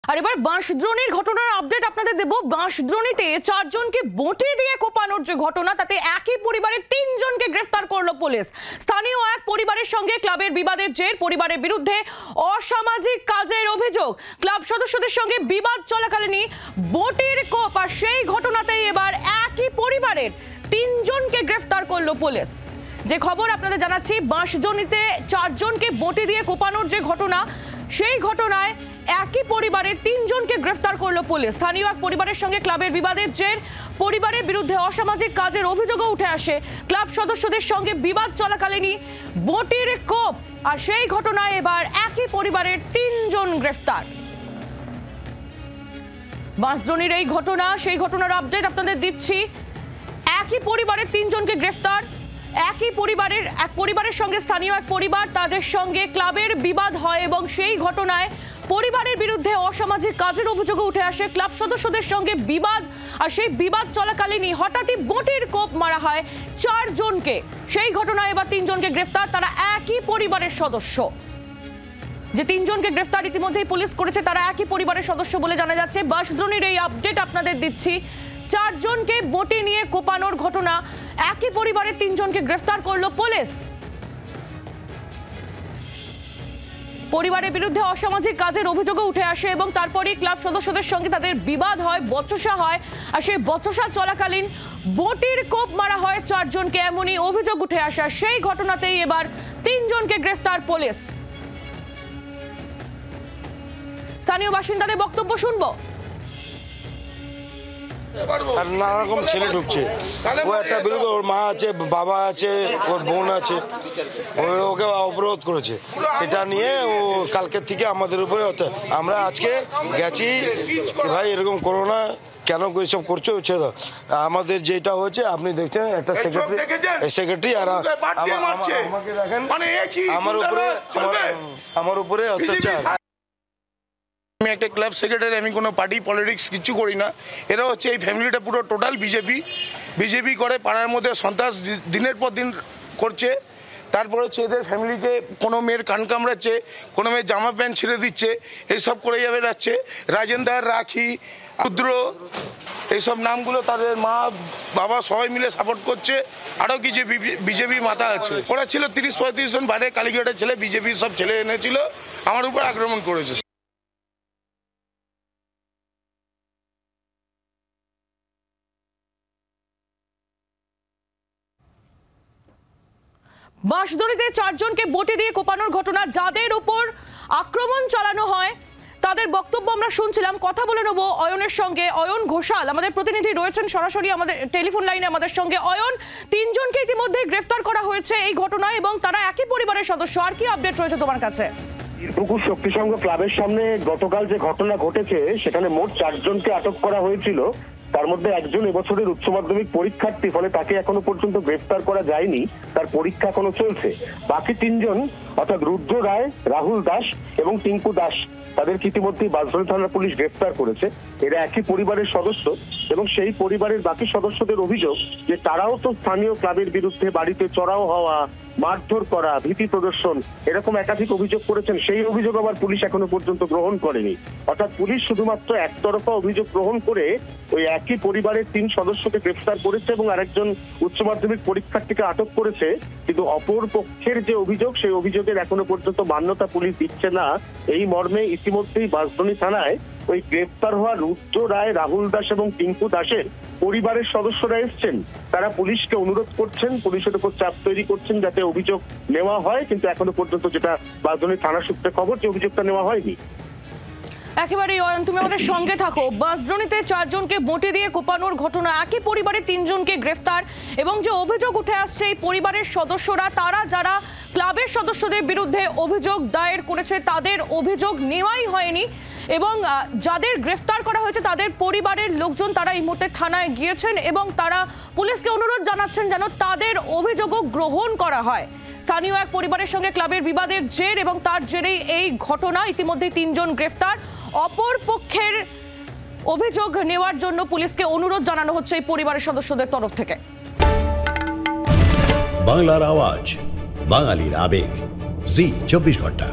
আর এবার বাঁশদ্রোণীর ঘটনার আপডেট আপনাদের দেব। বাঁশদ্রোণীতে 4 জনকে বঁটি দিয়ে কোপানোর যে ঘটনা, তাতে একই পরিবারের 3 জনকে গ্রেফতার করলো পুলিশ। স্থানীয় এক পরিবারের সঙ্গে ক্লাবের বিবাদের জের, পরিবারের বিরুদ্ধে অসামাজিক কাজের অভিযোগ, ক্লাব সদস্যদের সঙ্গে বিবাদ চলাকালীনই বঁটির কোপ, আর সেই ঘটনাতেই এবার একই পরিবারের 3 জনকে গ্রেফতার করলো পুলিশ। যে খবর আপনাদের জানাচ্ছি, বাঁশদ্রোণীতে 4 জনকে বঁটি দিয়ে কোপানোর যে ঘটনা, সেই ঘটনায় একই পরিবারের 3 জনকে গ্রেফতার করলো পুলিশ। স্থানীয় এক পরিবারের সঙ্গে ক্লাবের বিবাদের জের, পরিবারের বিরুদ্ধে অসামাজিক কাজের অভিযোগও উঠে আসে, ক্লাব সদস্যদের সঙ্গে বিবাদ চলাকালীনই বঁটির কোপ, আর সেই ঘটনায় এবার একই পরিবারের 3 জন গ্রেফতার। বাঁশদ্রোণীর এই ঘটনা, সেই ঘটনার আপডেট আপনাদের দিচ্ছি। একই পরিবারের 3 জনকে গ্রেফতার। একই পরিবারের এক পরিবারের সঙ্গে স্থানীয় এক পরিবার, তাদের সঙ্গে ক্লাবের বিবাদ হয় এবং সেই ঘটনায় পরিবারের বিরুদ্ধে অসামাজিক কাজের অভিযোগ উঠে আসে, ক্লাব সদস্যদের সঙ্গে বিবাদ, আর সেই বিবাদ চলাকালীনই হঠাৎই বঁটির কোপ মারা হয় 4 জনকে। সেই ঘটনায় এবার 3 জনকে গ্রেফতার, তারা একই পরিবারের সদস্য। যে 3 জনকে গ্রেফতার ইতিমধ্যেই পুলিশ করেছে, তারা একই পরিবারের সদস্য বলে জানা যাচ্ছে। বাঁশদ্রোণীর এই আপডেট আপনাদের দিচ্ছি। 4 জনকে বঁটি নিয়ে কোপানোর ঘটনা, একই পরিবারের 3 জনকে গ্রেফতার করলো পুলিশ। পরিবারের বিরুদ্ধে অসামাজিক কাজের অভিযোগও উঠে আসে এবং তারপরেই ক্লাব সদস্যদের সঙ্গে তাদের বিবাদ হয়, বচসা হয়, আর সেই বচসা চলাকালীন বঁটির কোপ মারা হয় 4 জনকে, এমনই অভিযোগ উঠে আসে। সেই ঘটনাতেই এবার 3 জনকে গ্রেফতার পুলিশ। স্থানীয় বাসিন্দাদের বক্তব্য শুনবো। আর নানা রকম ছেলে ঢুকছে, ও একটা বিরুদ্ধে, ওর মা আছে, বাবা আছে, ওর বোন আছে, ওকে অবরোধ করেছে। সেটা নিয়ে ও কালকের থেকে আমাদের উপরে, আমরা আজকে গেছি ভাই এরকম করো না, কেন এইসব করছো, ছেড়ে দাও। আমাদের যেটা হয়েছে আপনি দেখছেন, একটা সেক্রেটারি আর আমাকে দেখেন, আমার উপরে অত্যাচার। আমি একটা ক্লাব সেক্রেটারি, আমি কোনো পার্টি পলিটিক্স কিছু করি না। এরা হচ্ছে এই ফ্যামিলিটা পুরো টোটাল বিজেপি করে, পাড়ার মধ্যে সন্ত্রাস দিনের পর দিন করছে। তারপরে হচ্ছে এদের ফ্যামিলিকে কোনো মেয়ের কান কামড়াচ্ছে, কোনো মেয়ের জামা প্যান্ট ছিঁড়ে দিচ্ছে, এইসব করে যাবে যাচ্ছে। রাজেন্দার, রাখি, রুদ্র, এইসব নামগুলো তাদের মা বাবা সবাই মিলে সাপোর্ট করছে। আরও কিছু বিজেপি মাথা আছে, ওরা ছিল 30-35 জন, বাইরে কালীঘাটের ছেলে, বিজেপির সব ছেলে এনেছিল, আমার উপর আক্রমণ করেছে। বাঁশদ্রোণীতে 4 জনকে বঁটি দিয়ে কোপানোর ঘটনা, যাদের উপর আক্রমণ চালানো হয় তাদের বক্তব্য আমরা শুনছিলাম। কথা বলে নেব অয়নের সঙ্গে। অয়ন ঘোষাল আমাদের প্রতিনিধি রয়েছেন সরাসরি আমাদের টেলিফোন লাইনে আমাদের সঙ্গে। অয়ন, 3 জনকে ইতিমধ্যে গ্রেফতার করা হয়েছে এই ঘটনায় এবং তারা একই পরিবারের সদস্য, আর কি আপডেট রয়েছে তোমার কাছে? পুকুর শক্তি সংঘ ক্লাবের সামনে গতকাল যে ঘটনা ঘটেছে, সেখানে মোট 4 জনকে আটক করা হয়েছিল। তার মধ্যে একজন এবছরের উচ্চ মাধ্যমিক পরীক্ষার্থী, ফলে তাকে এখনো পর্যন্ত গ্রেফতার করা যায়নি, তার পরীক্ষা এখনো চলছে। বাকি 3 জন অর্থাৎ রুদ্র রায়, রাহুল দাস এবং টিঙ্কু দাস, তাদেরকে ইতিমধ্যেই বাঁশদ্রোণী থানার পুলিশ গ্রেফতার করেছে। এরা একই পরিবারের সদস্য এবং সেই পরিবারের বাকি সদস্যদের অভিযোগ যে তারাও তো স্থানীয় ক্লাবের বিরুদ্ধে বাড়িতে চড়াও হওয়া, মারধর করা, ভীতি প্রদর্শন, এরকম একাধিক অভিযোগ করেছেন। সেই অভিযোগ আবার পুলিশ এখনো পর্যন্ত গ্রহণ করেনি। অর্থাৎ পুলিশ শুধুমাত্র একতরফা অভিযোগ গ্রহণ করে ওই একই পরিবারের 3 সদস্যকে গ্রেফতার করেছে এবং আরেকজন উচ্চ মাধ্যমিক পরীক্ষার্থীকে আটক করেছে, কিন্তু অপর পক্ষের যে অভিযোগ, সেই অভিযোগের এখনো পর্যন্ত মান্যতা পুলিশ দিচ্ছে না। এই মর্মে ইতিমধ্যেই বাঁশদ্রোণী থানায় ওই গ্রেফতার হওয়া রুদ্র রায়, রাহুল দাস এবং টিঙ্কু দাসের পরিবারের সদস্যরা এসছেন। তারা পুলিশকে অনুরোধ করছেন, পুলিশের উপর চাপ তৈরি করছেন যাতে অভিযোগ নেওয়া হয়, কিন্তু এখনো পর্যন্ত যেটা বাঁশদ্রোণী থানা সূত্রে খবর, যে অভিযোগটা নেওয়া হয়নি। একেবারেই অয়ন, তুমি আমাদের সঙ্গে থাকো। বাঁশদ্রোণীতে 4 জনকে বঁটি দিয়ে কোপানোর ঘটনা, একই পরিবারের 3 জনকে গ্রেফতার এবং যে অভিযোগ উঠে আসছে এই পরিবারের সদস্যরা, তারা যারা ক্লাবের সদস্যদের বিরুদ্ধে অভিযোগ দায়ের করেছে তাদের অভিযোগ নেওয়াই হয়নি এবং যাদের গ্রেফতার করা হয়েছে তাদের পরিবারের লোকজন তারা এই মুহূর্তে থানায় গিয়েছেন এবং তারা পুলিশকে অনুরোধ জানাচ্ছেন যেন তাদের অভিযোগও গ্রহণ করা হয়। স্থানীয় এক পরিবারের সঙ্গে ক্লাবের বিবাদের জের এবং তার জেরেই এই ঘটনা, ইতিমধ্যে 3 জন গ্রেফতার। অপর পক্ষের অভিযোগ নেওয়ার জন্য পুলিশকে অনুরোধ জানানো হচ্ছে এই পরিবারের সদস্যদের তরফ থেকে। বাংলার আওয়াজ, বাঙালির আবেগ, জি 24 ঘন্টা।